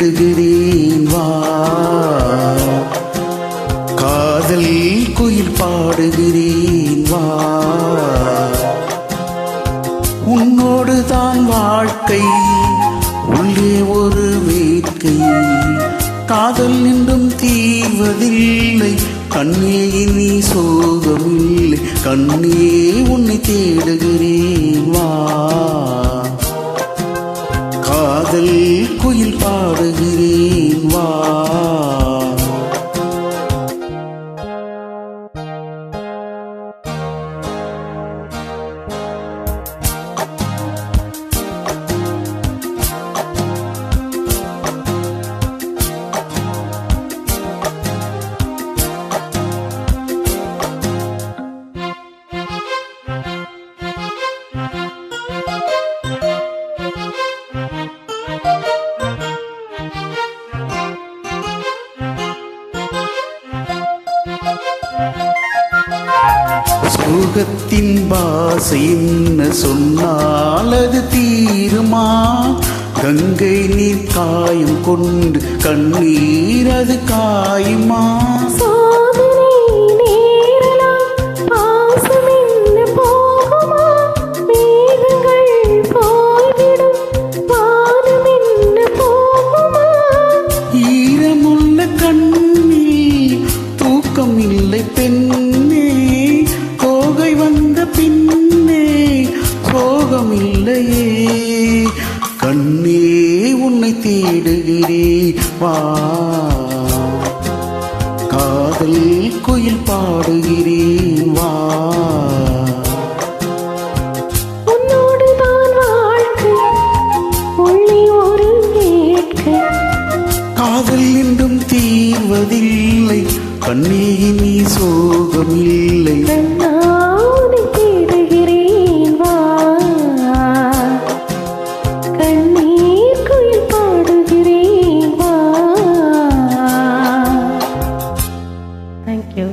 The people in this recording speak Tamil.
தேடுகிறேன் வா, காதல் குயில் பாடுகிறேன் வா. உன்னோடு தான் வாழ்க்கை, உள்ளே ஒரு வேட்கை, காதல் நின்றும் தீர்வதில்லை, கண்ணே இனி சோகமில்லை, கண்ணே உன்னை தேடுகிறேன் வா, காதல் குயில் பாடுகிறேன் வா. சோகத்தின் பாசை என்ன சொன்னால் அது தீருமா, கங்கை நீர் காயம் கொண்டு கண்ணீர் அது காயுமா. ஈரமுள்ள கண்ணில் தூக்கம் இல்லை பெண்ணே, தோகை வந்த பின்னே சோகமில்லையே, கண்ணே உன்னை தேடுகிறேன் வா, காதல் குயில் பாடுகிறேன் வா. உன்னோடு தான் வாழ்க்கை, உள்ளே ஒரு வேட்கை, காதல் என்றும் தீர்வதில்லை, கண்ணே இனி சோகமில்லை, கண்ணாடி தேடுகிறேன் வா, கண்ணீர் குயில் பாடுகிறேன் வா. Thank you.